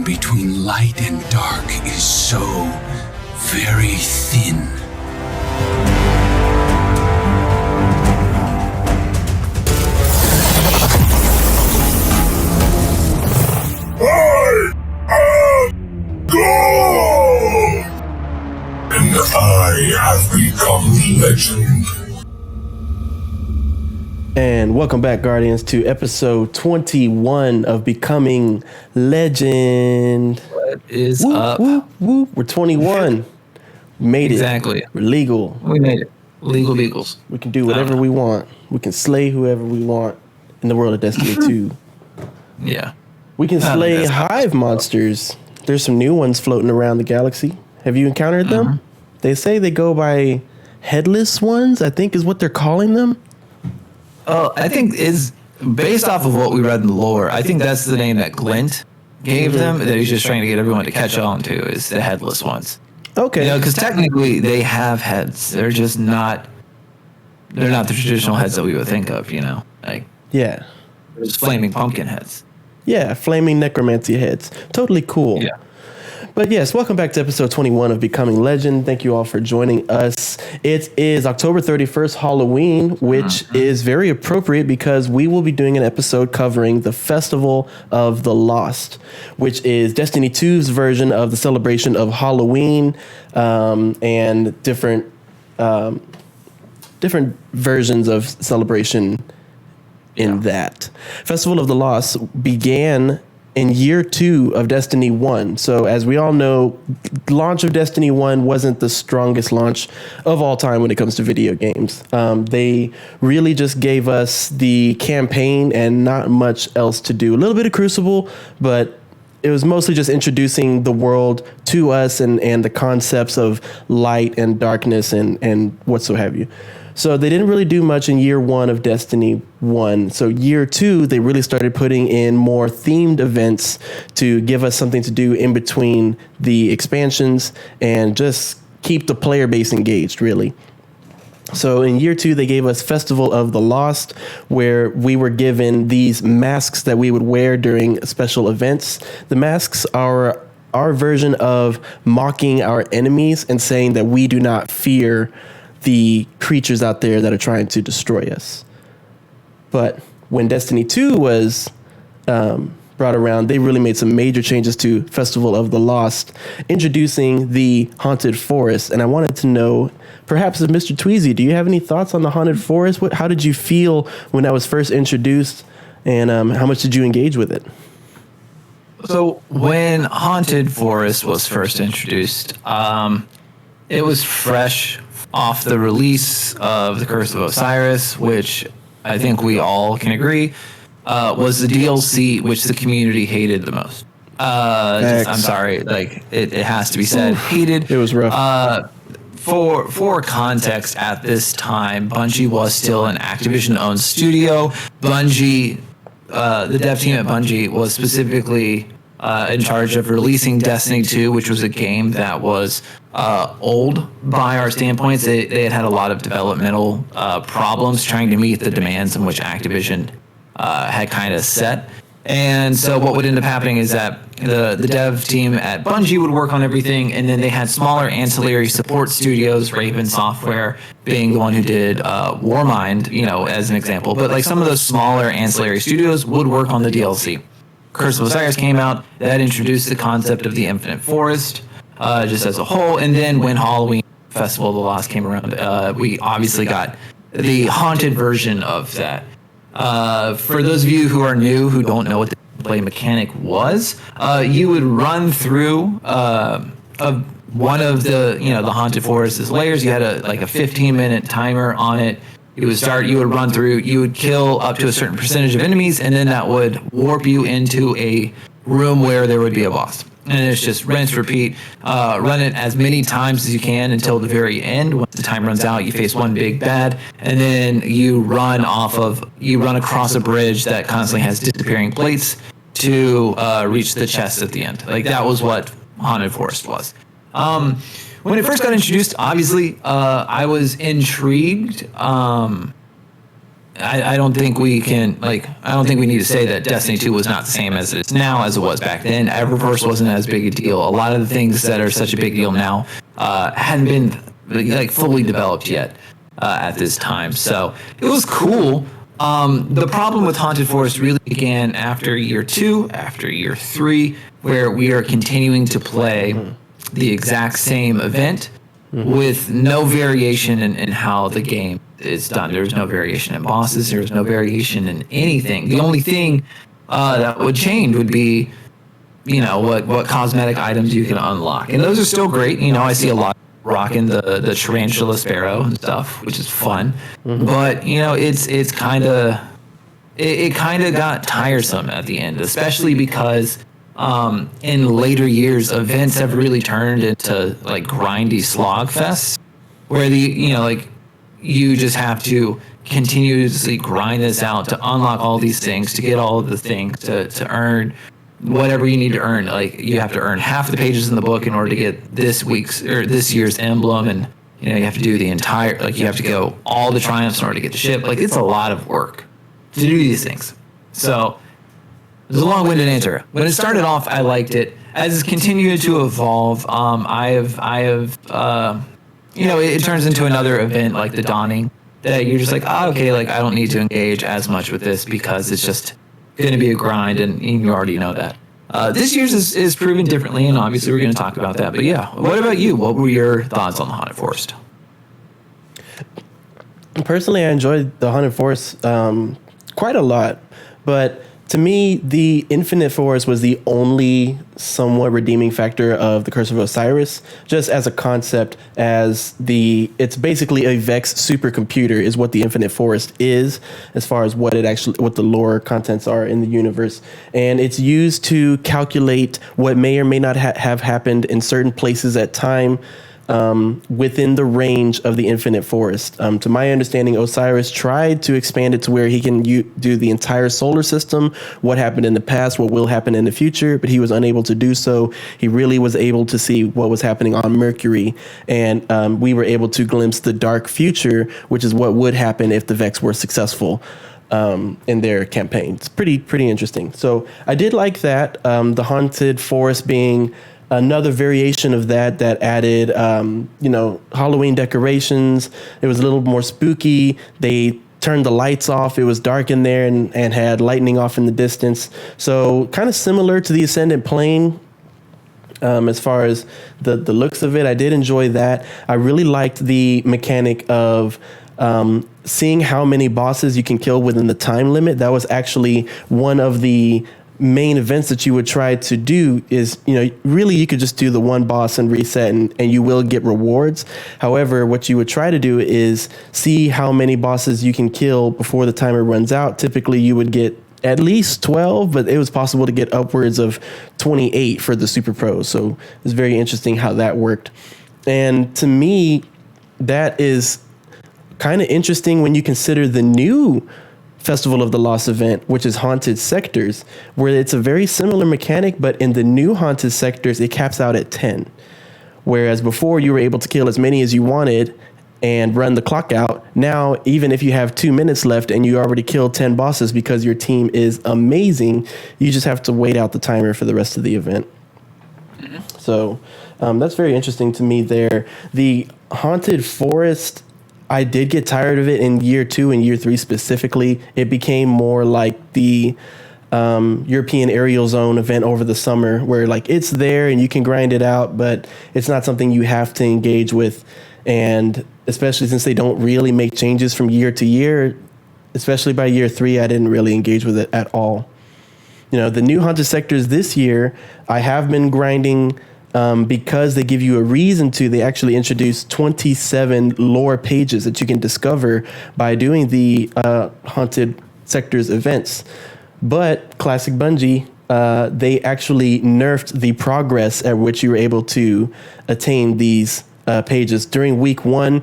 between light and dark is so very thin. I am God! And I have become legend. And welcome back, Guardians, to episode 21 of Becoming Legend. What is whoop, up? Whoop, whoop. We're 21. We made it. Exactly. We're legal. We made it. Legal beagles. We can do whatever we want. We can slay whoever we want in the world of Destiny 2. Yeah. We can slay hive monsters. There's some new ones floating around the galaxy. Have you encountered them? They say they go by Headless Ones, I think is what they're calling them. Oh, I think is based off of what we read in the lore. I think that's the name that Glint gave them. That he's just trying to get everyone to catch on to is the Headless Ones. Okay. You know, because technically they have heads. They're just not. They're not the traditional heads that we would think of. You know, like Yeah. there's flaming pumpkin heads. Yeah, flaming necromancy heads. Totally cool. Yeah. But yes, welcome back to episode 21 of Becoming Legend. Thank you all for joining us. It is October 31st, Halloween, which is very appropriate because we will be doing an episode covering the Festival of the Lost, which is Destiny 2's version of the celebration of Halloween, and different versions of celebration in that. Festival of the Lost began in year 2 of Destiny 1. So as we all know, launch of Destiny 1 wasn't the strongest launch of all time when it comes to video games. They really just gave us the campaign and not much else to do. A little bit of Crucible, but it was mostly just introducing the world to us and the concepts of light and darkness and what so have you. So they didn't really do much in year 1 of Destiny 1. So year 2, they really started putting in more themed events to give us something to do in between the expansions and just keep the player base engaged, really. So in year 2, they gave us Festival of the Lost, where we were given these masks that we would wear during special events. The masks are our version of mocking our enemies and saying that we do not fear the creatures out there that are trying to destroy us. But when Destiny 2 was brought around, they really made some major changes to Festival of the Lost, introducing the Haunted Forest. And I wanted to know, perhaps, Mr. Tweezii, do you have any thoughts on the Haunted Forest? How did you feel when that was first introduced, and how much did you engage with it? So when Haunted Forest was first introduced, it was fresh off the release of The Curse of Osiris, which I think we all can agree was the DLC which the community hated the most. I'm sorry, like it has to be said, hated. It was rough. For context, at this time, Bungie was still an Activision-owned studio. Bungie, the dev team at Bungie was specifically in charge of releasing Destiny 2, which was a game that was old by our standpoints. They had a lot of developmental problems trying to meet the demands in which Activision had kind of set. And so what would end up happening is that the dev team at Bungie would work on everything, and then they had smaller ancillary support studios, Raven Software being the one who did Warmind, you know, as an example. But like some of those smaller ancillary studios would work on the DLC. Curse of Osiris came out, that introduced the concept of the Infinite Forest, just as a whole. And then when Halloween Festival of the Lost came around, we obviously got the haunted version of that. For those of you who are new, who don't know what the play mechanic was, you would run through one of the, you know, the Haunted Forest's layers. You had a 15-minute timer on it. You would run through, you would kill up to a certain percentage of enemies, and then that would warp you into a room where there would be a boss. And it's just rinse, repeat, run it as many times as you can until the very end. Once the time runs out, you face one big bad, and then you run across a bridge that constantly has disappearing plates to reach the chest at the end. Like, that was what Haunted Forest was. When it first got introduced, obviously, I was intrigued I don't think we can, I don't think we need to say that Destiny 2 was not the same as it is now as it was back then. Eververse wasn't as big a deal. A lot of the things that are such a big deal now hadn't been fully developed yet at this time. So it was cool. The problem with Haunted Forest really began after year 2, after year 3, where we are continuing to play the exact same event with no variation in how the game is done. There's no variation in bosses. There's no variation in anything. The only thing that would change would be, what cosmetic items you can unlock. And those are still great. I see a lot rocking the tarantula sparrow and stuff, which is fun. But, it's kind of, it kind of got tiresome at the end, especially because in later years, events have really turned into grindy slog fests where you just have to continuously grind this out to unlock all these things, to get all of the things, to earn whatever you need to earn. You have to earn half the pages in the book in order to get this year's emblem, and you have to do the entire, you have to go all the triumphs in order to get the ship. It's a lot of work to do these things. So it's a long-winded answer. When it started off, I liked it. As it's continued to evolve, it turns into another event like the Dawning that you're just okay, I don't need to engage as much with this because it's just going to be a grind, and you already know that. This year's is proven differently, and obviously we're going to talk about that. But yeah, what about you? What were your thoughts on the Haunted Forest? Personally, I enjoyed the Haunted Forest quite a lot, but to me, the Infinite Forest was the only somewhat redeeming factor of the Curse of Osiris, just as a concept, it's basically a Vex supercomputer is what the Infinite Forest is, as far as what the lore contents are in the universe. And it's used to calculate what may or may not have happened in certain places at time, within the range of the Infinite Forest. To my understanding, Osiris tried to expand it to where he can do the entire solar system, what happened in the past, what will happen in the future, but he was unable to do so. He really was able to see what was happening on Mercury, and we were able to glimpse the dark future, which is what would happen if the Vex were successful in their campaign. It's pretty interesting. So I did like that. The Haunted Forest being another variation of that added, Halloween decorations. It was a little more spooky. They turned the lights off. It was dark in there and had lightning off in the distance. So kind of similar to the Ascendant Plane. As far as the looks of it, I did enjoy that. I really liked the mechanic of seeing how many bosses you can kill within the time limit. That was actually one of the main events that you would try to do. Is, really you could just do the one boss and reset, and you will get rewards. However, what you would try to do is see how many bosses you can kill before the timer runs out. Typically you would get at least 12, but it was possible to get upwards of 28 for the super pros. So it's very interesting how that worked. And to me, that is kind of interesting when you consider the new Festival of the Lost event, which is Haunted Sectors, where it's a very similar mechanic, but in the new Haunted Sectors, it caps out at 10. Whereas before you were able to kill as many as you wanted and run the clock out. Now, even if you have 2 minutes left and you already killed 10 bosses because your team is amazing, you just have to wait out the timer for the rest of the event. So that's very interesting to me there. The Haunted Forest, I did get tired of it in year 2 and year 3 specifically. It became more like the European Aerial Zone event over the summer, where it's there and you can grind it out, but it's not something you have to engage with. And especially since they don't really make changes from year to year, especially by year 3, I didn't really engage with it at all. The new Haunted Sectors this year, I have been grinding because they give you a reason to. They actually introduce 27 lore pages that you can discover by doing the Haunted Sectors events. But classic Bungie, they actually nerfed the progress at which you were able to attain these pages. During week 1,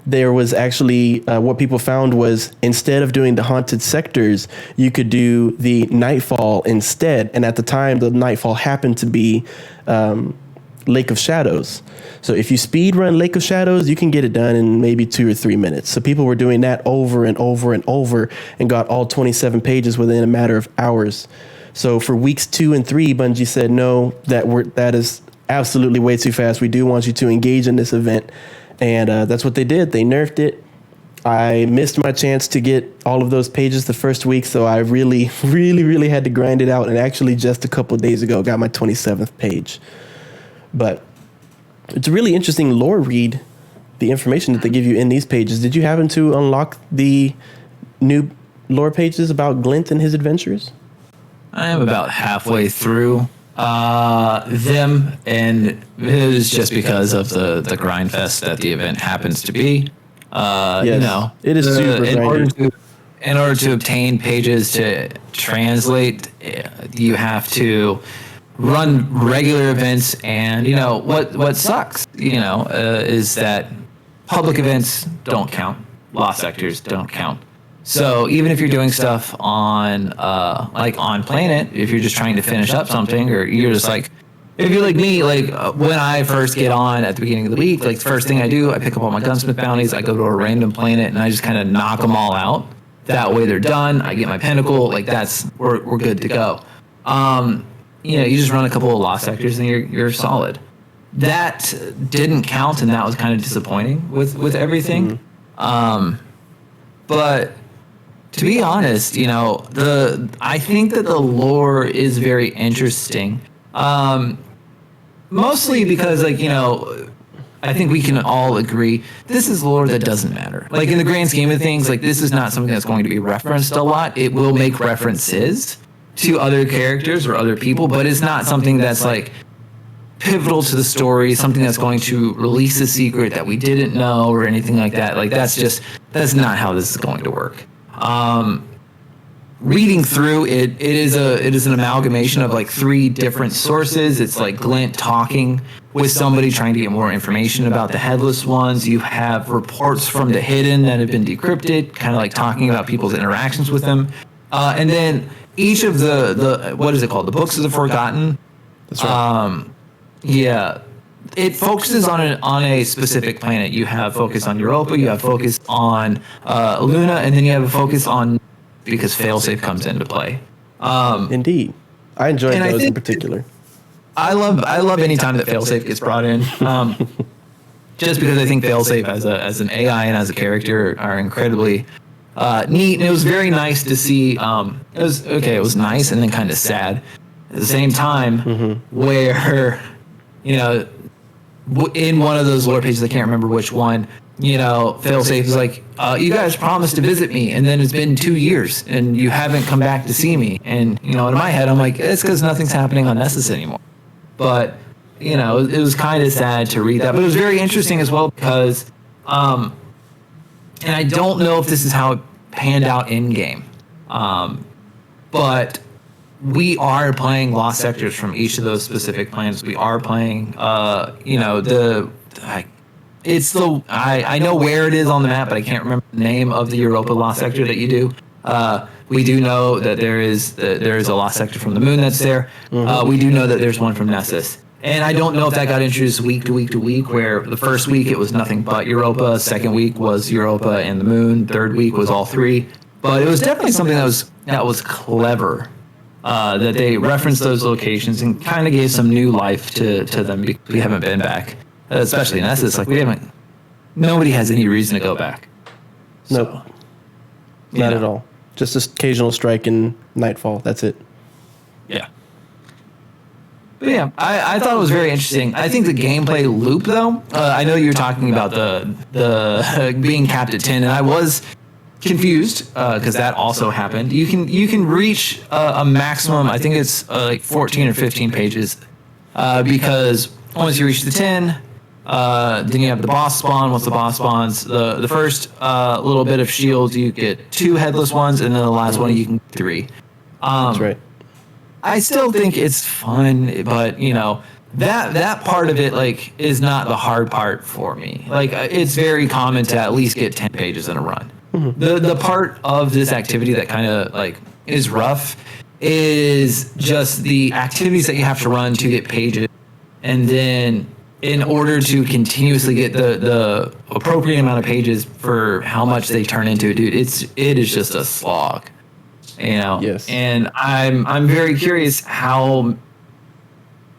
there was actually what people found was, instead of doing the Haunted Sectors, you could do the Nightfall instead. And at the time, the Nightfall happened to be Lake of Shadows. So if you speed run Lake of Shadows, you can get it done in maybe 2 or 3 minutes. So people were doing that over and over and over and got all 27 pages within a matter of hours. So for weeks 2 and 3, Bungie said, no, that is absolutely way too fast. We do want you to engage in this event. And that's what they did. They nerfed it. I missed my chance to get all of those pages the first week, so I really, really, really had to grind it out. And actually just a couple of days ago, got my 27th page. But it's a really interesting lore read, the information that they give you in these pages. Did you happen to unlock the new lore pages about Glint and his adventures? I am about halfway through them, and it was just because of the grind fest that the event happens to be. Yes, you know, it is super grindy. In order to obtain pages to translate, you have to run regular events, and you know what sucks, is that public events don't count, lost sectors don't count. So even if you're doing stuff on like on Planet, if you're just trying to finish up something, or you're just like, if you're like me, like when I first get on at the beginning of the week, like the first thing I do, I pick up all my gunsmith bounties, I go to a random planet, and I just kind of knock them all out. That way they're done. I get my pinnacle. Like we're good to go. You just run a couple of lost sectors and you're solid. That didn't count, and that was kind of disappointing with everything. But to be honest, I think that the lore is very interesting. Mostly because, I think we can all agree this is lore that doesn't matter. Like, in the grand scheme of things, like, this is not something that's going to be referenced a lot. It will make references to other characters or other people, but it's not something that's, like, pivotal to the story, something that's going to release a secret that we didn't know or anything like that. Like, that's not how this is going to work. Reading through it, it is an amalgamation of like 3 different sources. It's like Glint talking with somebody trying to get more information about the Headless Ones. You have reports from the Hidden that have been decrypted, kind of like talking about people's interactions with them. And then each of the what is it called? The Books of the Forgotten. That's right. It focuses on a specific planet. You have focus on Europa, you have focus on Luna, and then you have a focus on, because failsafe comes into play. Indeed. I enjoyed those in particular. I love any time that failsafe gets brought in. Just because I think failsafe as an AI and as a character are incredibly neat, and it was very nice to see. It was nice and then kind of sad at the same time, where in one of those lore pages, I can't remember which one, failsafe is like, you guys promised to visit me, and then it's been 2 years and you haven't come back to see me. And in my head, I'm like, it's because nothing's happening on Nessus anymore. But it was kind of sad to read that, but it was very interesting as well because and I don't know if this is how it panned out in game, but we are playing lost sectors from each of those specific planets. We are playing I know where it is on the map, but I can't remember the name of the Europa lost sector that you do. We do know that there is a lost sector from the moon that's there. We do know that there's one from Nessus. And I don't know if that got introduced week to week to week, where the first week it was nothing but Europa, second week was Europa and the moon, third week was all 3. But it was definitely something that was clever, that they referenced those locations and kind of gave some new life to them, because we haven't been back. Especially in Nessus, like nobody has any reason to go back. Nope. Not at all. Just an occasional strike in Nightfall. That's it. Yeah. But yeah, I thought it was very interesting. I think the gameplay loop, though, I know you're talking about the being capped at 10, and I was confused because that also happened. You can reach a maximum, I think it's like 14 or 15 pages, because once you reach the 10, then you have the boss spawn. Once the boss spawns, the first little bit of shield, you get 2 headless ones, and then the last one you can get 3. That's right. I still think it's fun, but that part of it is not the hard part for me. It's very common to at least get 10 pages in a run. The part of this activity that kind of is rough is just the activities that you have to run to get pages and then in order to continuously get the appropriate amount of pages for how much they turn into, dude, it is just a slog, you know. Yes. And I'm very curious how,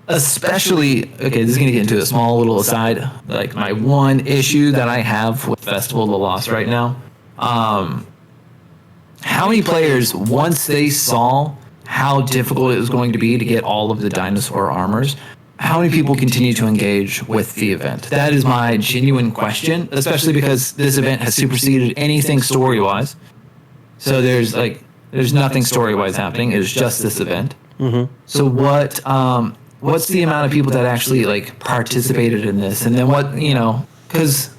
especially, okay, this is gonna get into a small little aside, like my one issue that I have with Festival of the Lost right now. How many players, once they saw how difficult it was going to be to get all of the dinosaur armors, how many people continue to engage with the event? That is my genuine question, especially because this event has superseded anything story-wise. So there's nothing story-wise happening. It's just this event. Mm-hmm. So what's the amount of people that actually like participated in this? And then what, you know, because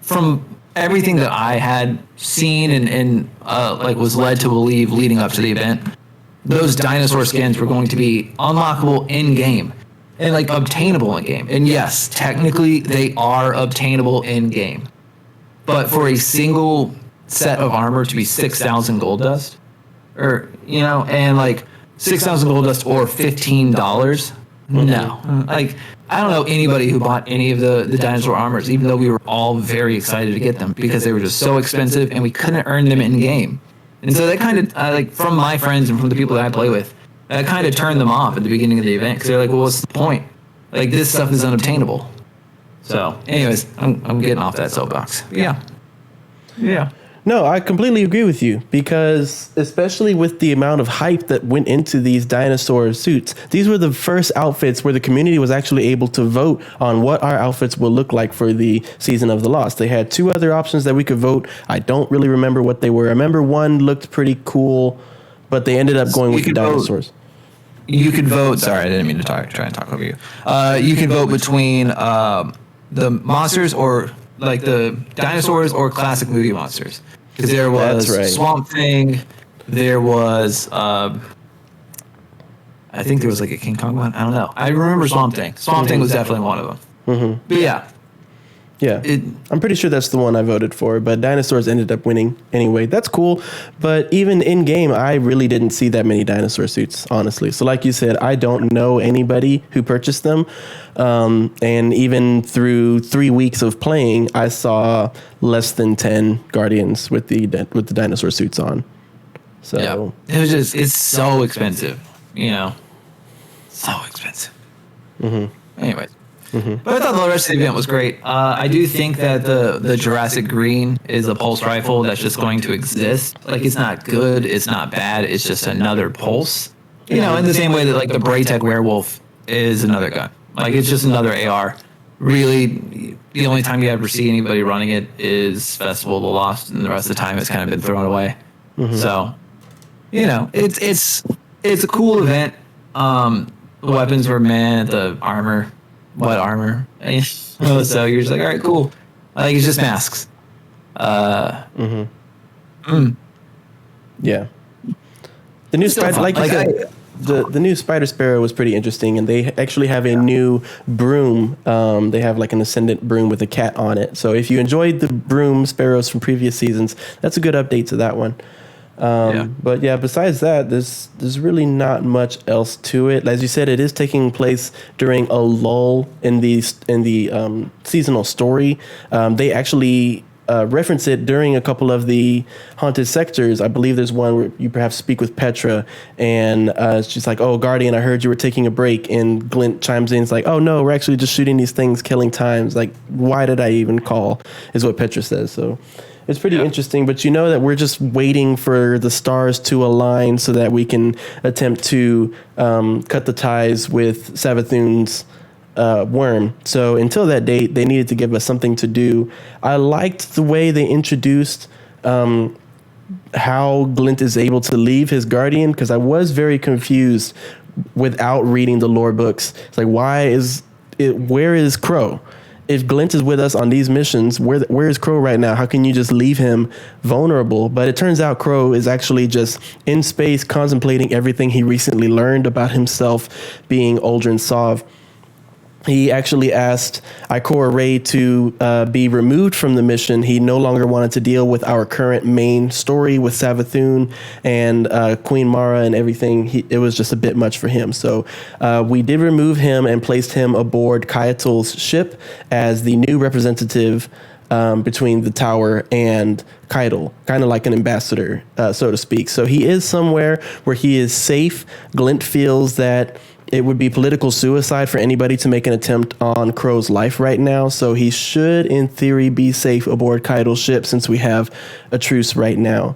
from everything that I had seen and like was led to believe leading up to the event, those dinosaur skins were going to be unlockable in game and like obtainable in game. And yes, technically they are obtainable in game, but for a single set of armor to be 6,000 gold dust, or you know, and like 6,000 gold dust or $15. No, like I don't know anybody who bought any of the dinosaur armors, even though we were all very excited to get them because they were just so expensive and we couldn't earn them in game. And so that kind of like from my friends and from the people that I play with, that kind of turned them off at the beginning of the event because they're like, well, what's the point? Like this stuff is unobtainable. So, anyways, I'm getting off that soapbox. Yeah. No, I completely agree with you because especially with the amount of hype that went into these dinosaur suits, these were the first outfits where the community was actually able to vote on what our outfits will look like for the Season of the Lost. They had two other options that we could vote. I don't really remember what they were. I remember one looked pretty cool, but they ended up going with the dinosaurs. You could vote. Sorry, I didn't mean to try and talk over you. You can vote between the monsters or like the dinosaurs or classic movie monsters. Because there was Swamp Thing, there was I think there was like a King Kong one. I don't know. I remember Swamp Thing. Swamp Thing was definitely one of them. Mm-hmm. But yeah, I'm pretty sure that's the one I voted for, but dinosaurs ended up winning anyway. That's cool. But even in game, I really didn't see that many dinosaur suits, honestly. So like you said, I don't know anybody who purchased them. And even through 3 weeks of playing, I saw less than 10 Guardians with the dinosaur suits on. So yeah. It was just, it's so expensive, you know, so expensive. Mm-hmm. Anyways. Mm-hmm. But I thought the rest of the event was great. I do think that the Jurassic Green is a pulse rifle that's just going to exist. Like, it's not good, it's not bad, it's just another pulse. You know, in the same way that, like, the Braytech Werewolf is another gun. Like, it's just another AR. Really, the only time you ever see anybody running it is Festival of the Lost, and the rest of the time it's kind of been thrown away. Mm-hmm. So, you know, it's a cool event. The weapons were the armor. What armor? So you're just like, all right, cool. Like, it's just masks. Yeah. The new Spider, like you said, the new Spider Sparrow was pretty interesting, and they actually have a new broom. They have like an ascendant broom with a cat on it. So if you enjoyed the broom sparrows from previous seasons, that's a good update to that one. But yeah, besides that, there's really not much else to it. As you said, it is taking place during a lull in the seasonal story. They actually reference it during a couple of the haunted sectors. I believe there's one where you perhaps speak with Petra, and she's like, "Oh, Guardian, I heard you were taking a break." And Glint chimes in, it's like, "Oh no, we're actually just shooting these things, killing times. Like, why did I even call?" Is what Petra says. So. It's pretty interesting, but you know that we're just waiting for the stars to align so that we can attempt to cut the ties with Savathun's worm. So until that date, they needed to give us something to do. I liked the way they introduced how Glint is able to leave his guardian, because I was very confused without reading the lore books. It's like, where is Crow? If Glint is with us on these missions, where is Crow right now? How can you just leave him vulnerable? But it turns out Crow is actually just in space contemplating everything he recently learned about himself being Uldren Sov. He actually asked Ikora Ray to be removed from the mission. He no longer wanted to deal with our current main story with Savathun and Queen Mara and everything. It was just a bit much for him. So we did remove him and placed him aboard Kyatil's ship as the new representative between the tower and Keitel, kind of like an ambassador, so to speak. So he is somewhere where he is safe. Glint feels that it would be political suicide for anybody to make an attempt on Crow's life right now. So he should, in theory, be safe aboard Keitel's ship since we have a truce right now.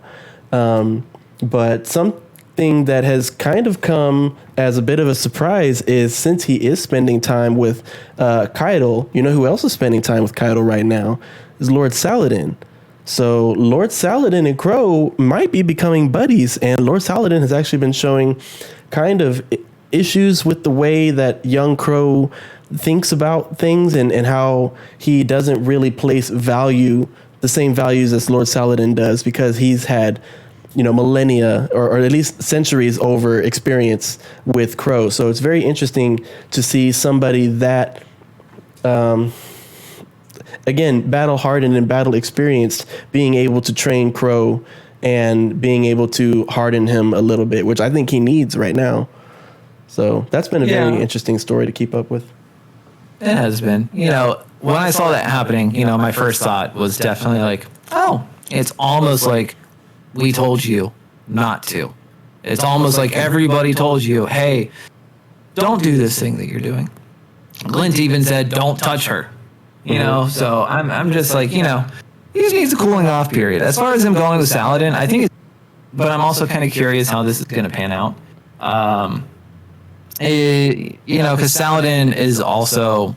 But something that has kind of come as a bit of a surprise is since he is spending time with Keitel, you know who else is spending time with Keitel right now? Is Lord Saladin. So Lord Saladin and Crow might be becoming buddies, and Lord Saladin has actually been showing kind of issues with the way that young Crow thinks about things and how he doesn't really place the same values as Lord Saladin does, because he's had, millennia or at least centuries over experience with Crow. So it's very interesting to see somebody that, again, battle hardened and battle experienced, being able to train Crow and being able to harden him a little bit, which I think he needs right now. So that's been a very interesting story to keep up with. It has been. When I saw that happening, my first thought was definitely like, oh, it's almost like we told you not to. It's almost like everybody told you, hey, don't do this thing that you're doing. Glint even said, don't touch her. So I'm just like, he just needs a cooling off period. As far as him going with Saladin, I think but I'm also kind of curious how this is going to pan out. Because Saladin is also,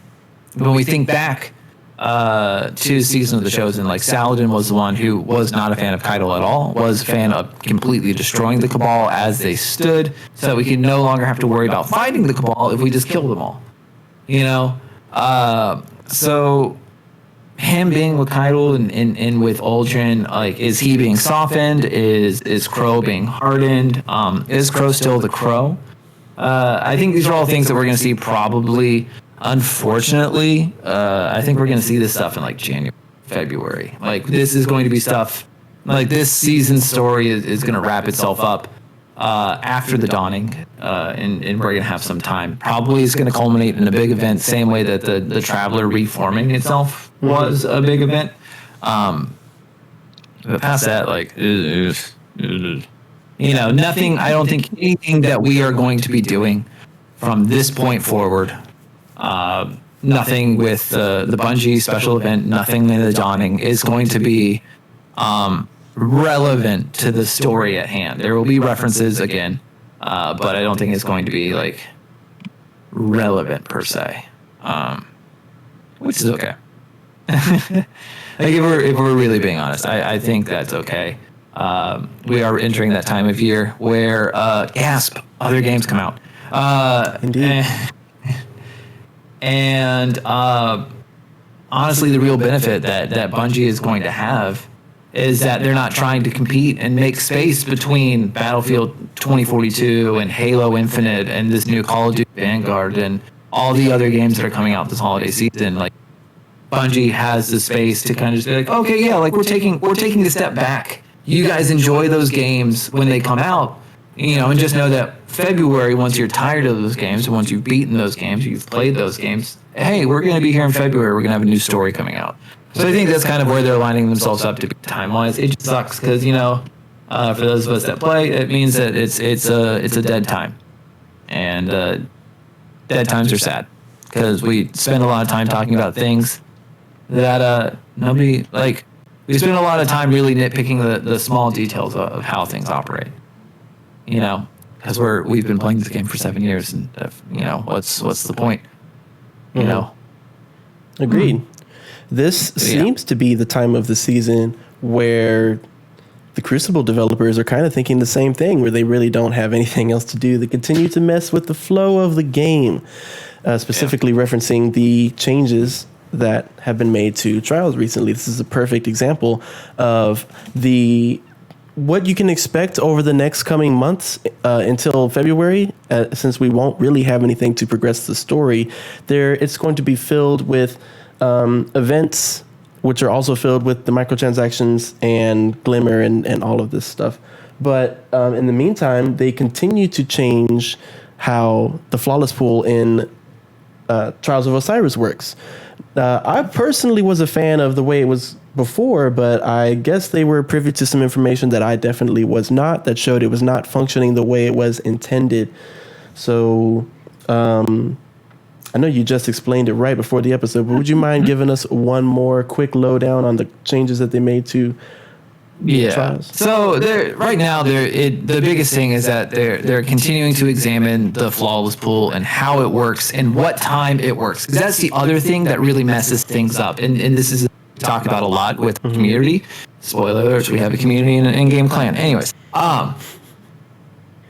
when we think back to Season of the Chosen, like Saladin was the one who was not a fan of Keitel at all, was a fan of completely destroying the Cabal as they stood, so that we can no longer have to worry about fighting the Cabal if we just kill them all. So him being with Keitel and with Uldren, like, is he being softened? Is Crow being hardened? Is Crow still the Crow? I think these are all things that we're going to see probably, unfortunately. I think we're going to see this stuff in like January, February. Like, this is going to be stuff, like this season's story is going to wrap itself up after the Dawning, and we're going to have some time. Probably it's going to culminate in a big event, same way that the Traveler reforming itself was a big event. But past that, like, nothing, I don't think anything that we are going to be doing from this point forward, nothing with the Bungie special event, nothing in the Dawning is going to be relevant to the story at hand. There will be references again, but I don't think it's going to be like relevant per se, which is okay. Like, if we're really being honest, I think that's okay. We are entering that time of year where, gasp, other games come out. Indeed. And honestly, the real benefit that Bungie is going to have is that they're not trying to compete and make space between Battlefield 2042 and Halo Infinite and this new Call of Duty Vanguard and all the other games that are coming out this holiday season. Like, Bungie has the space to kind of just be like, okay, yeah, like we're taking a step back. You guys enjoy those games when they come out, and just know that February, once you're tired of those games, once you've beaten those games, you've played those games, hey, we're going to be here in February. We're going to have a new story coming out. So I think that's kind of where they're lining themselves up to be time-wise. It just sucks because, for those of us that play, it means that it's a dead time. And dead times are sad because we spend a lot of time talking about things that nobody, like, we spend a lot of time really nitpicking the small details of how things operate. Because we've been playing this game for 7 years, and what's the point? Agreed. This seems to be the time of the season where the Crucible developers are kind of thinking the same thing, where they really don't have anything else to do. They continue to mess with the flow of the game, specifically referencing the changes that have been made to Trials recently. This is a perfect example of the what you can expect over the next coming months until February, since we won't really have anything to progress the story, it's going to be filled with events, which are also filled with the microtransactions and Glimmer and all of this stuff. But in the meantime, they continue to change how the Flawless Pool in Trials of Osiris works. I personally was a fan of the way it was before, but I guess they were privy to some information that I definitely was not, that showed it was not functioning the way it was intended. So I know you just explained it right before the episode, but would you mind giving us one more quick lowdown on the changes that they made to Trials? So right now, the biggest thing is that they're continuing to examine the Flawless Pool and how it works and what time it works. Because that's the other thing that really messes things up. And this is talked about a lot with community. Spoiler alerts, we have a community and an in-game clan. Anyways,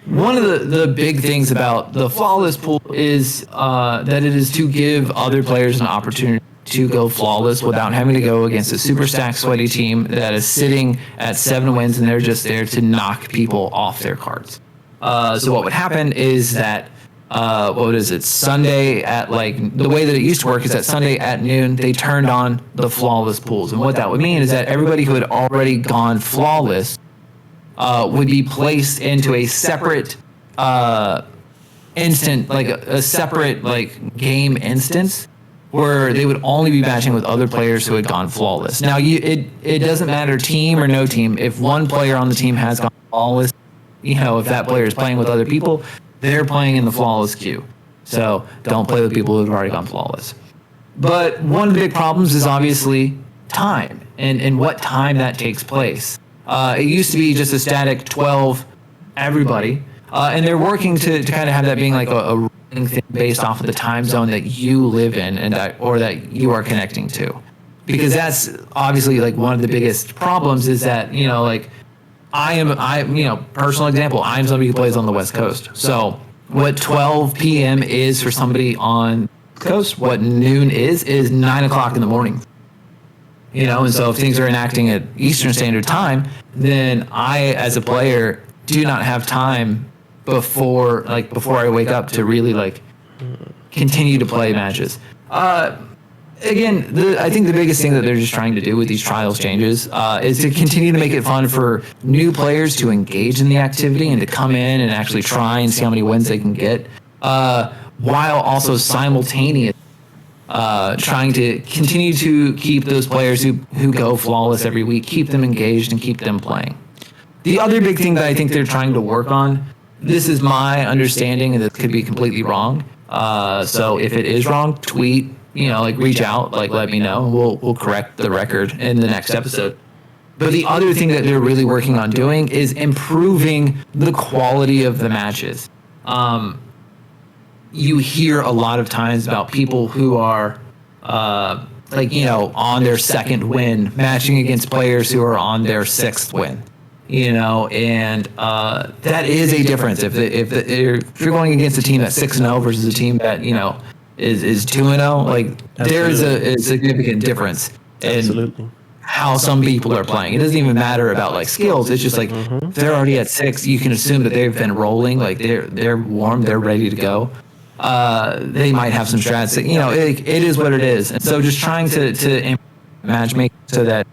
one of the big things about the Flawless Pool is that it is to give other players an opportunity to go flawless without having to go against a super stacked sweaty team that is sitting at 7 wins and they're just there to knock people off their cards. So what would happen is that Sunday at, like, the way that it used to work is that Sunday at noon they turned on the flawless pools, and what that would mean is that everybody who had already gone flawless would be placed into a separate instant, like a separate like game instance, where they would only be matching with other players who had gone flawless. Now, it doesn't matter team or no team. If one player on the team has gone flawless, if that player is playing with other people, they're playing in the flawless queue. So don't play with people who have already gone flawless. But one of the big problems is obviously time and what time that takes place. It used to be just a static 12 everybody, and they're working to kind of have that being like a running thing based off of the time zone that you live in or that you are connecting to. Because that's obviously like one of the biggest problems is that, personal example, I'm somebody who plays on the West Coast. So what 12 p.m. is for somebody on the West Coast, what noon is 9 o'clock in the morning. And so if things are enacting at Eastern Standard Time, then I, as a player, do not have time before I wake up to really continue to play matches. Again, I think the biggest thing that they're just trying to do with these trials changes is to continue to make it fun for new players to engage in the activity and to come in and actually try and see how many wins they can get, while also simultaneously trying to continue to keep those players who go flawless every week, keep them engaged and keep them playing. The other big thing that I think they're trying to work on, this is my understanding, and this could be completely wrong. So if it is wrong, tweet, reach out, let me know. We'll correct the record in the next episode. But the other thing that they're really working on doing is improving the quality of the matches. You hear a lot of times about people who are, on their second win, matching against players who are on their sixth win. And that is a difference. If you're going against a team that's 6-0 versus a team that is 2-0, there is a significant difference in how some people are playing. It doesn't even matter about skills. It's just if they're already at 6, you can assume that they've been rolling. They're warm, they're ready to go. They might have some strats. It is what it is. And so just trying to matchmake so that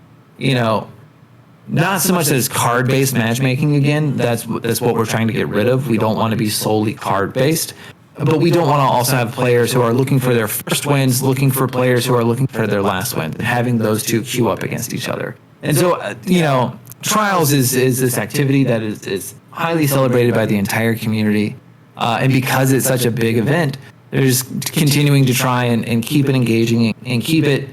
not so much that it's card-based matchmaking again. That's what we're trying to get rid of. We don't want to be solely card-based, but we don't want to also have players who are looking for their first wins, looking for players who are looking for their last win, and having those two queue up against each other. And so, Trials is this activity that is highly celebrated by the entire community, and because it's such a big event, they're just continuing to try and keep it engaging and keep it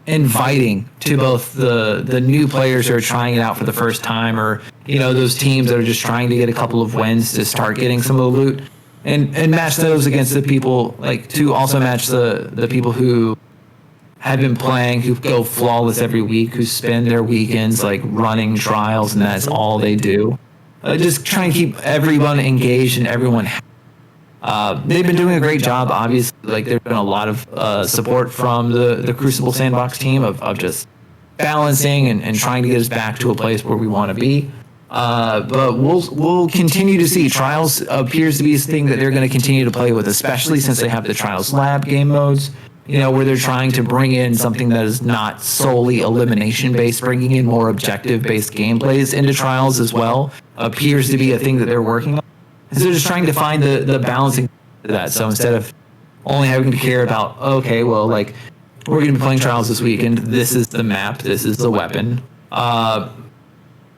inviting to both the new players who are trying it out for the first time, or those teams that are just trying to get a couple of wins to start getting some of the loot, and match those against the people, to also match the people who have been playing, who go flawless every week, who spend their weekends running trials and that's all they do. Just trying to keep everyone engaged and everyone happy. They've been doing a great job, obviously. There's been a lot of support from the Crucible Sandbox team of just balancing and trying to get us back to a place where we want to be. But we'll continue to see. Trials appears to be a thing that they're going to continue to play with, especially since they have the Trials Lab game modes, where they're trying to bring in something that is not solely elimination based, bringing in more objective based gameplays into Trials as well. Appears to be a thing that they're working on. So they're just trying to find the balancing to that. So instead of only having to care about, okay, well, like, we're going to be playing Trials this weekend. This is the map. This is the weapon.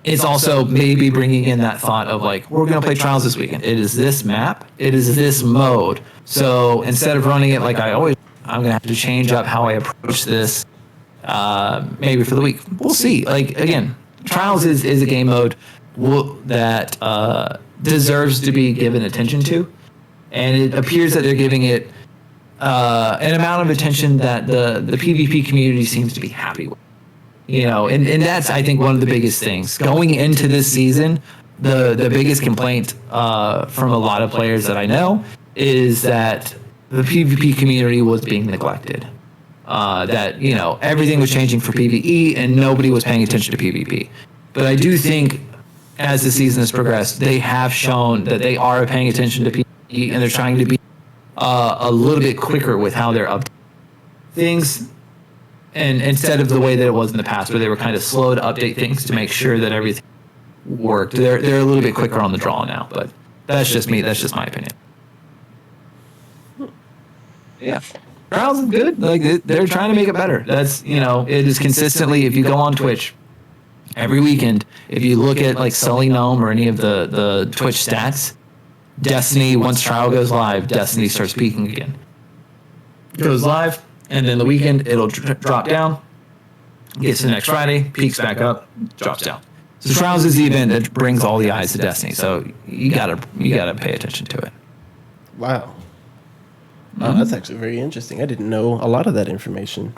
It's also maybe bringing in that thought of, like, we're going to play Trials this weekend. It is this map. It is this mode. So instead of running it like I'm going to have to change up how I approach this maybe for the week. We'll see. Like, again, Trials is a game mode that deserves to be given attention to. And it appears that they're giving it an amount of attention that the PvP community seems to be happy with. And that's, I think, one of the biggest things. Going into this season, the biggest complaint from a lot of players that I know is that the PvP community was being neglected. That, everything was changing for PvE and nobody was paying attention to PvP. But I do think as the season has progressed, they have shown that they are paying attention to PvE and they're trying to be a little bit quicker with how they're updating things. And instead of the way that it was in the past, where they were kind of slow to update things to make sure that everything worked, they're a little bit quicker on the draw now. But that's just me. That's just my opinion. Yeah, Trials is good. Like, they're trying to make it better. That's it is consistently. If you go on Twitch every weekend, if you look at like Sully Gnome or any of the Twitch stats, Destiny, once Trial goes live, Destiny starts peaking again. Goes live. And then the weekend, it'll drop down, gets to next Friday, peaks back up, drops down. So Trials is the event that brings all the eyes to Destiny. So you gotta pay attention to it. Wow. Wow, that's actually very interesting. I didn't know a lot of that information.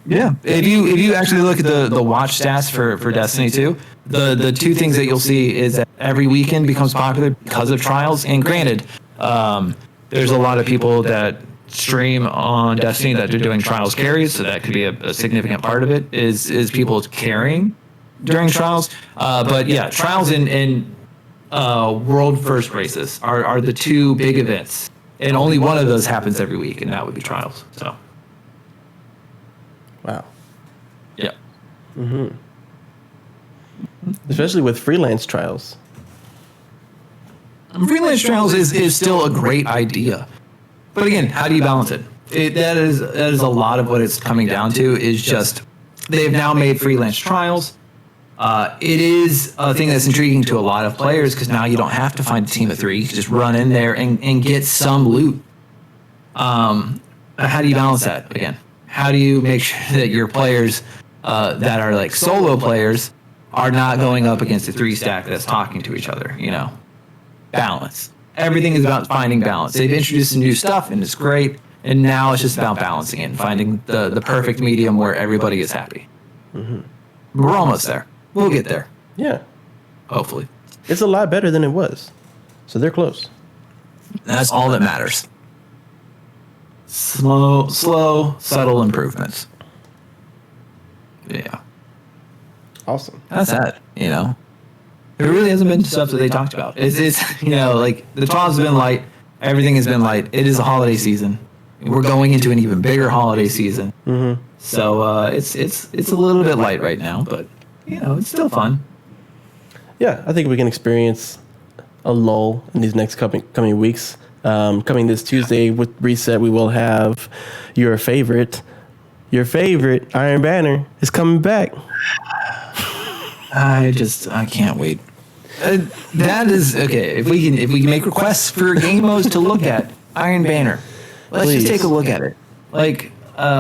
Yeah, if you actually look at the watch stats for Destiny 2, the two things that you'll see is that every weekend becomes popular because of Trials. And granted, there's a lot of people that stream on Destiny that they're doing Trials carries, so that could be a significant part of it is people carrying during Trials. But yeah, Trials and World First races are the two big events, and only one of those happens every week, and that would be Trials. So wow. Yeah. Especially with freelance Trials. Freelance Trials is still a great idea. But again, how do you balance it? That is a lot of what it's coming down to, is just they've now made freelance Trials. It is a thing that's intriguing to a lot of players because now you don't have to find a team of 3. You can just run in there and get some loot. How do you balance that again? How do you make sure that your players that are like solo players are not going up against a 3 stack that's talking to each other? Balance. Everything is about finding balance. They've introduced some new stuff, and it's great. And now it's just about balancing it and finding the perfect medium where everybody is happy. We're almost there. We'll get there. Yeah. Hopefully. It's a lot better than it was. So they're close. That's all that matters. Slow, subtle improvements. Yeah. Awesome. That's that, There really hasn't been stuff that they talked about. It's like the trials have been light. Everything has been light. It is a holiday season. We're going into an even bigger holiday season. So it's a little bit light right now, but it's still fun. Yeah, I think we can experience a lull in these next coming weeks. Coming this Tuesday with Reset, we will have your favorite Iron Banner is coming back. I can't wait. That is okay. If we can make requests for game modes to look at, Iron Banner, let's Please. just take a look at it. Like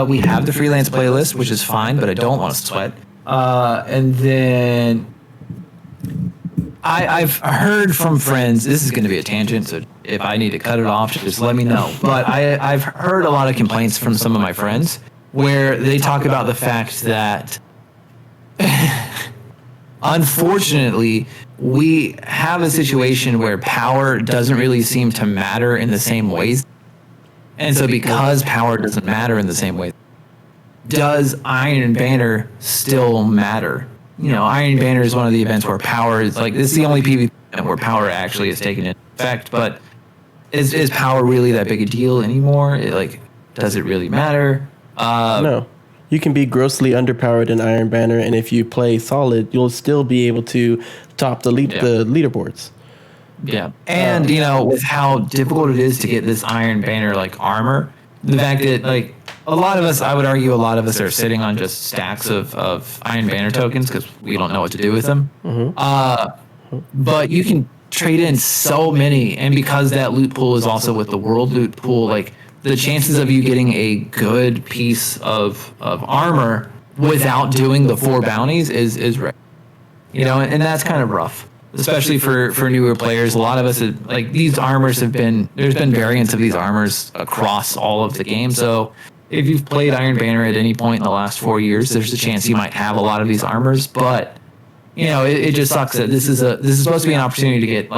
we have the freelance playlist, which is fine, but I don't want to sweat. And then I've heard from friends. This is going to be a tangent, so if I need to cut it off, just let me know. But I've heard a lot of complaints from some of my friends where they talk about the fact that. Unfortunately, we have a situation where power doesn't really seem to matter in the same ways. And so because power doesn't matter in the same way, does Iron Banner still matter? Iron Banner is one of the events where power is like, this is the only PvP event where power actually is taken into effect, but is power really that big a deal anymore? Does it really matter? No. You can be grossly underpowered in Iron Banner, and if you play solid, you'll still be able to top the leaderboards. Yeah. And, with how difficult it is to get this Iron Banner, armor, the fact that, a lot of us, I would argue a lot of us are sitting on just stacks of Iron Banner tokens because we don't know what to do with them. But you can trade in so many, and because that loot pool is also with the world loot pool, the chances of you getting a good piece of armor without doing the 4 bounties is rare. And that's kind of rough, especially for newer players. A lot of us, these armors there's been variants of these armors across all of the game. So if you've played Iron Banner at any point in the last 4 years, there's a chance you might have a lot of these armors. But, it just sucks that this is supposed to be an opportunity to get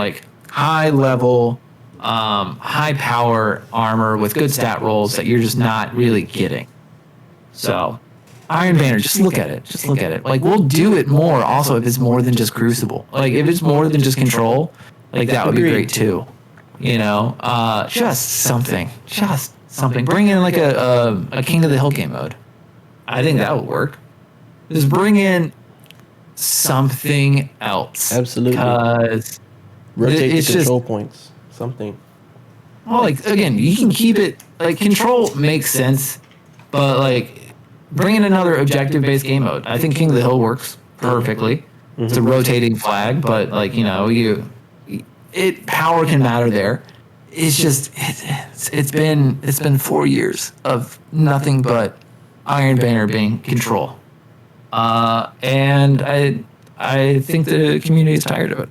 high level, high power armor with good stat rolls that you're just not really getting. So Iron Banner, just look at it. We'll do it more also if it's more than just Crucible. If it's more than just Control, that would be great too. Just something. Bring in a King of the Hill game mode. I think that would work. Just bring in something else. Absolutely. Because rotate the control points. Something. Well, again, you can keep it Control makes sense, but bring in another objective-based game mode. I think King of the Hill works perfectly. It's a rotating flag, but power can matter there. It's just it's been 4 years of nothing but Iron Banner being Control, and I think the community is tired of it.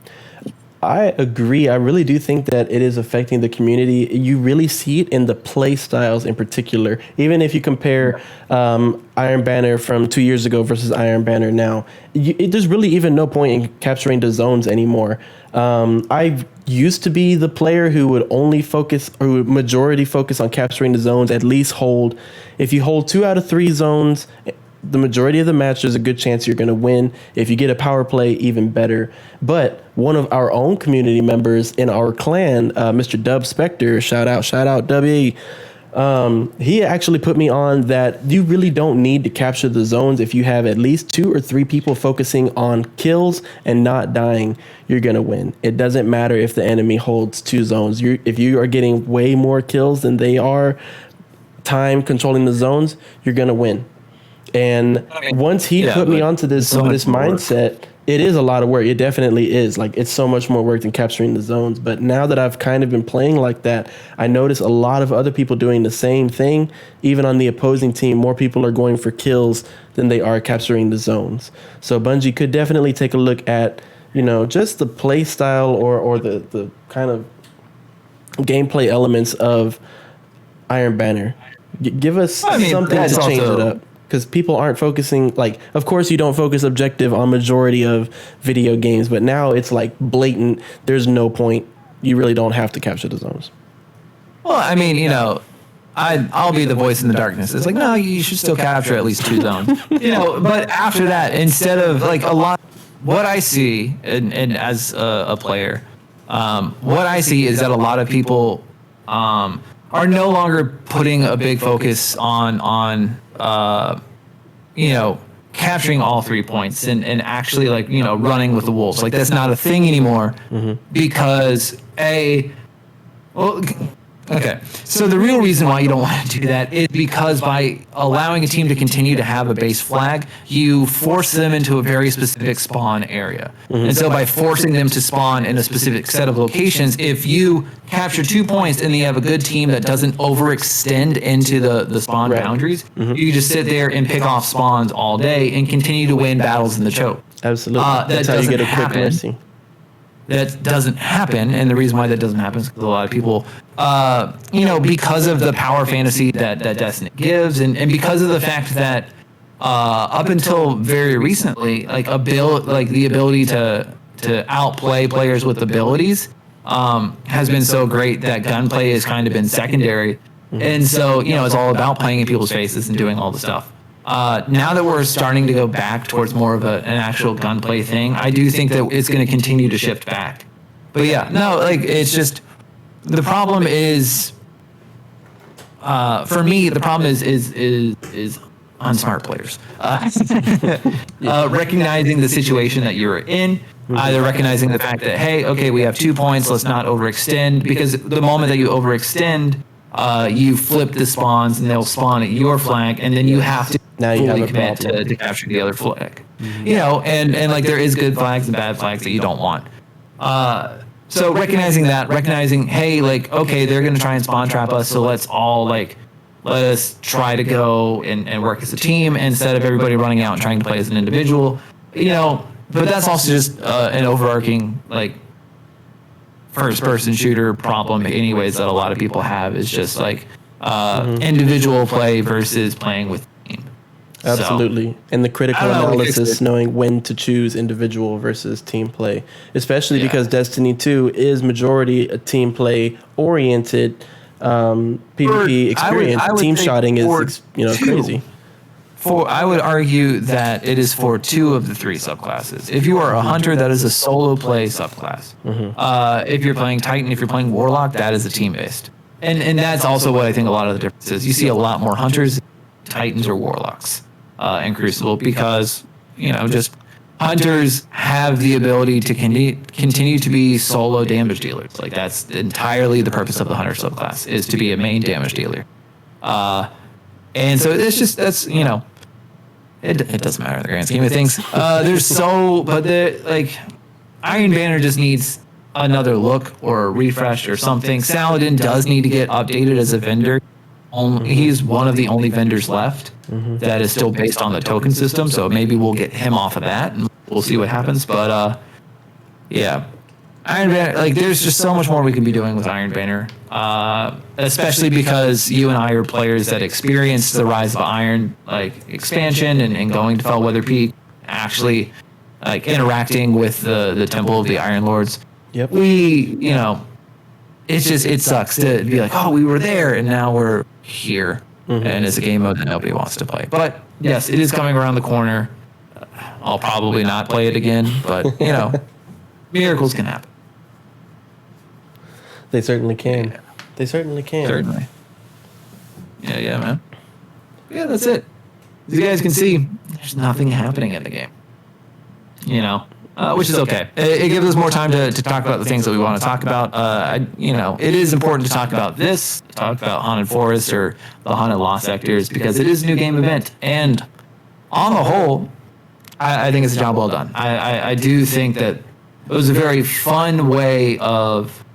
I agree. I really do think that it is affecting the community. You really see it in the play styles in particular. Even if you compare Iron Banner from 2 years ago versus Iron Banner now, there's really even no point in capturing the zones anymore. I used to be the player who would only focus, or would majority focus on capturing the zones, at least hold. If you hold 2 out of 3 zones, the majority of the match, there's a good chance you're going to win. If you get a power play, even better. But one of our own community members in our clan, Mr. Dub Spectre, shout out W. He actually put me on that you really don't need to capture the zones. If you have at least 2 or 3 people focusing on kills and not dying, you're going to win. It doesn't matter if the enemy holds 2 zones. If you are getting way more kills than they are time controlling the zones, you're going to win. And once he put me onto this mindset, it is a lot of work. It definitely is. It's so much more work than capturing the zones. But now that I've kind of been playing like that, I notice a lot of other people doing the same thing. Even on the opposing team, more people are going for kills than they are capturing the zones. So Bungie could definitely take a look at, just the play style or the kind of gameplay elements of Iron Banner. Give us something to change it up. Because people aren't focusing, of course you don't focus objective on majority of video games, but now it's blatant. There's no point. You really don't have to capture the zones. Well, I mean, I'll be the voice in the darkness. It's no, you should still capture at least 2 zones. But after that, instead of a lot, what I see, and as a player, what I see is that a lot of people are no longer putting a big focus on capturing all 3 points and actually running with the wolves. That's not a thing anymore because okay. So the real reason why you don't want to do that is because by allowing a team to continue to have a base flag, you force them into a very specific spawn area. And so by forcing them to spawn in a specific set of locations, if you capture 2 points and you have a good team that doesn't overextend into the spawn boundaries, you just sit there and pick off spawns all day and continue to win battles in the choke. Absolutely. That's how you get a quick mercy. That doesn't happen, and the reason why that doesn't happen is because a lot of people, because of the power fantasy that Destiny gives, and because of the fact that up until very recently, the ability to outplay players with abilities has been so great that gunplay has kind of been secondary, and so it's all about playing in people's faces and doing all the stuff. Now that we're starting to go back towards more of an actual gunplay thing, I do think that it's going to continue to shift back. But yeah, no, like it's just the problem is for me. The problem is unsmart players. Recognizing the situation that you're in, either recognizing the fact that, hey, okay, we have 2 points, let's not overextend, because the moment that you overextend, you flip the spawns and they'll spawn at your flank, and then you have to fully commit to capture the other flag. You know, and like there is good flags and bad flags that you don't want. So recognizing, hey, like, okay, they're going to try and spawn trap us, so let's all like, let us try to go and work as a team instead of everybody running out and trying to play as an individual, you know. But that's also just an overarching like first-person shooter problem, anyways, that a lot of people have, is just like individual play versus playing with team. Absolutely. So, and the critical analysis, knowing when to choose individual versus team play, especially because Destiny 2 is majority a team play oriented PvP experience. Team shotting is crazy. I would argue that it is for 2 of the 3 subclasses. If you are a hunter, that is a solo play subclass. If you're playing Titan, if you're playing Warlock, that is a team based. And that's also what I think a lot of the difference is. You see a lot more hunters, Titans, or Warlocks in Crucible, because just hunters have the ability to continue to be solo damage dealers. Like that's entirely the purpose of the hunter subclass, is to be a main damage dealer. And so it's just it doesn't matter in the grand scheme of things. Iron Banner just needs another look or a refresh or something. Saladin does need to get updated as a vendor. He's one of the only vendors left that is still based on the token system, so maybe we'll get him off of that and we'll see what happens. But yeah, Iron Banner, like there's just so much more we can be doing with Iron Banner, especially because you and I are players that experienced the Rise of Iron like expansion and going to Fellweather Peak, actually like interacting with the Temple of the Iron Lords. Yep. It sucks to be like, oh, we were there and now we're here, and it's a game mode that nobody wants to play. But yes, it is coming around the corner. I'll probably not play it again, but miracles can happen. They certainly can. Yeah. They certainly can. Certainly. Yeah, man. Yeah, that's it. As you guys can see, there's nothing happening in the game. Which is okay. It gives us more time to talk about the things that we want to talk about. It is important to talk about this, talk about Haunted Forest or the Haunted Lost Sectors, because it is a new game event. And on the whole, I think it's a job well done. I do think that it was a very fun way of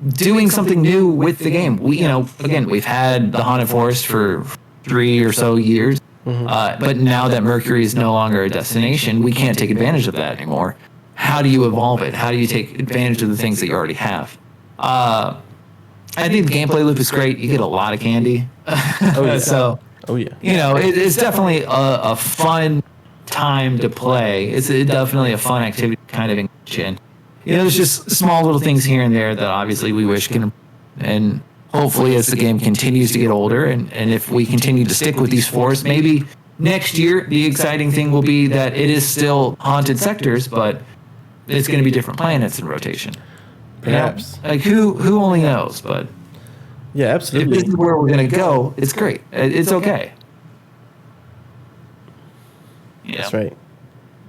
doing something new with the game. We've had the Haunted Forest for 3 or so years. But now that Mercury is no longer a destination, we can't take advantage of that anymore. How do you evolve it? How do you take advantage of the things that you already have? I think the gameplay loop is great. You get a lot of candy. It's definitely a fun time to play. It's definitely a fun activity to kind of engage in. There's just small little things here and there that obviously we wish can, and hopefully as the game continues to get older and if we continue to stick with these forests, maybe next year the exciting thing will be that it is still haunted sectors, but it's going to be different planets in rotation. Perhaps. Like who only knows, but yeah, absolutely. If this is where we're going to go, it's great. It's okay. Yeah.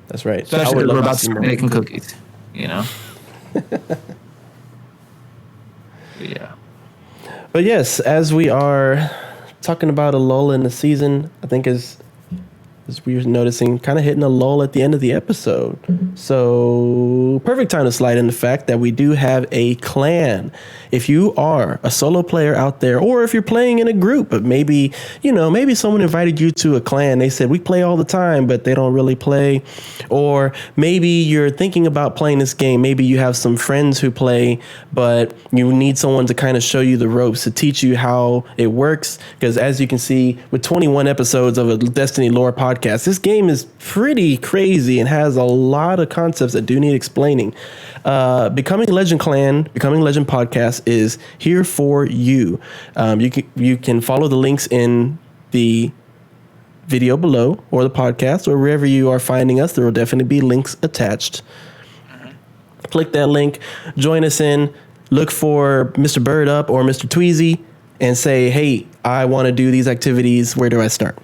That's right. Especially if we're about to start making cookies, Yeah. But yes, as we are talking about a lull in the season, I think as we were noticing, kind of hitting a lull at the end of the episode. So perfect time to slide in the fact that we do have a clan. If you are a solo player out there, or if you're playing in a group, but maybe someone invited you to a clan. They said, we play all the time, but they don't really play. Or maybe you're thinking about playing this game. Maybe you have some friends who play, but you need someone to kind of show you the ropes, to teach you how it works. Because as you can see, with 21 episodes of a Destiny lore podcast, this game is pretty crazy and has a lot of concepts that do need explaining. Becoming Legend Podcast is here for you. You can follow the links in the video below or the podcast or wherever you are finding us. There will definitely be links attached. Click that link, join us in, look for Mr. Birduup or Mr. Tweezii and say, hey, I want to do these activities. Where do I start?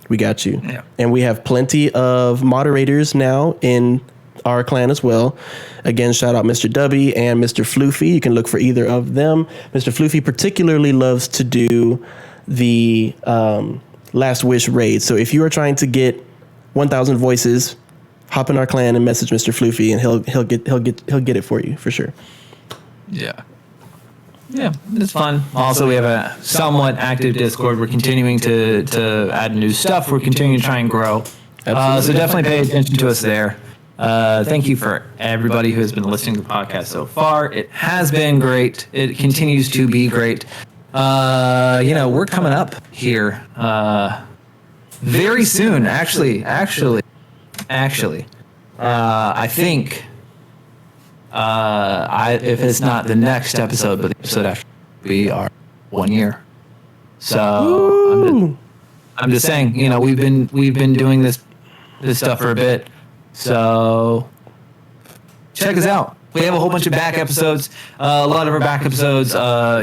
We got you. Yeah. And we have plenty of moderators now in our clan as well. Again, shout out Mr. Dubby and Mr. Floofy. You can look for either of them. Mr. Floofy particularly loves to do the Last Wish raid. So if you are trying to get 1,000 voices, hop in our clan and message Mr. Floofy, and he'll get it for you for sure. Yeah. Yeah, it's fun. Also, we have a somewhat active Discord. We're continuing to add new stuff. We're continuing to try and grow. So definitely pay attention to us there. Thank you for everybody who has been listening to the podcast so far. It has been great. It continues to be great. We're coming up here very soon. Actually, I think if it's not the next episode, but the episode after, we are 1 year. So I'm just saying, we've been doing this stuff for a bit. So check us out. We have a whole bunch of back episodes. A lot of our back episodes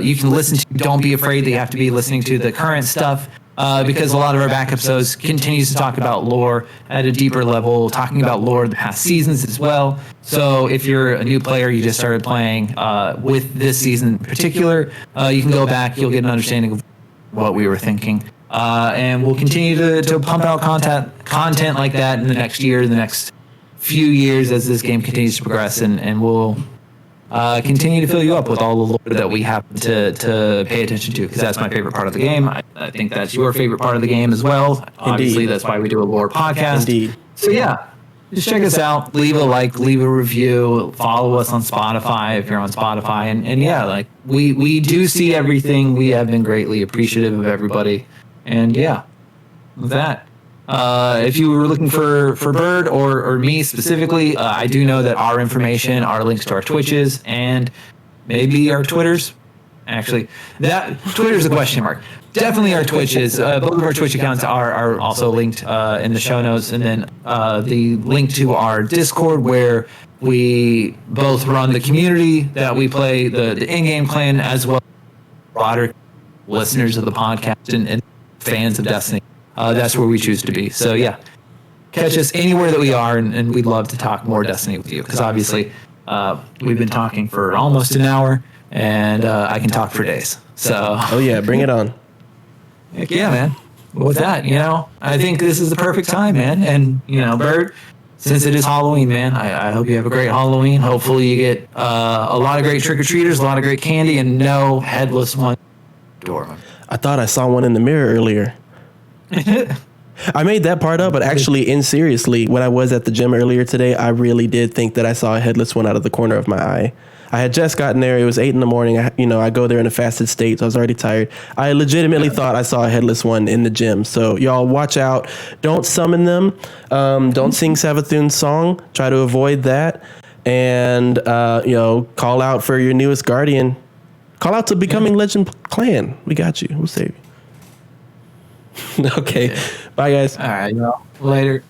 you can listen to. Don't be afraid that you have to be listening to the current stuff because a lot of our back episodes continues to talk about lore at a deeper level, talking about lore of the past seasons as well. So if you're a new player, you just started playing with this season in particular, you can go back. You'll get an understanding of what we were thinking. And we'll continue to pump out content like that in the next year, the next few years as this game continues to progress, and we'll continue to fill you up with all the lore that we have to pay attention to, because that's my favorite part of the game. I think that's your favorite part of the game as well. Obviously, that's why we do a lore podcast. Indeed. So yeah, just check us out. Leave a like, leave a review, follow us on Spotify if you're on Spotify, and yeah, like we do see everything. We have been greatly appreciative of everybody, and yeah, with that. If you were looking for Bird or me specifically, I do know that our information, our links to our Twitches, and maybe our Twitters. Actually, that Twitter's a question mark. Definitely our Twitches. Both of our Twitch accounts are also linked in the show notes, and then the link to our Discord, where we both run the community that we play, the in-game clan, as well as broader listeners of the podcast and fans of Destiny. That's where we choose to be. So yeah, catch us anywhere that we are, and we'd love to talk more Destiny with you, because obviously we've been talking for almost an hour, and I can talk for days. So oh yeah, bring it on. Heck yeah, man. With that, I think this is the perfect time, man. And Bird, since it is Halloween, man, I hope you have a great Halloween. Hopefully you get a lot of great trick-or-treaters, a lot of great candy, and no Headless Ones door. I thought I saw one in the mirror earlier. I made that part up, but actually, seriously, when I was at the gym earlier today, I really did think that I saw a headless one out of the corner of my eye. I had just gotten there. It was 8 a.m. I go there in a fasted state, so I was already tired. I legitimately thought I saw a headless one in the gym. So y'all watch out. Don't summon them. Don't sing Savathun's song. Try to avoid that. And, call out for your newest guardian. Call out to Becoming Legend Clan. We got you. We'll save you. Okay. Bye, guys. All right. Later.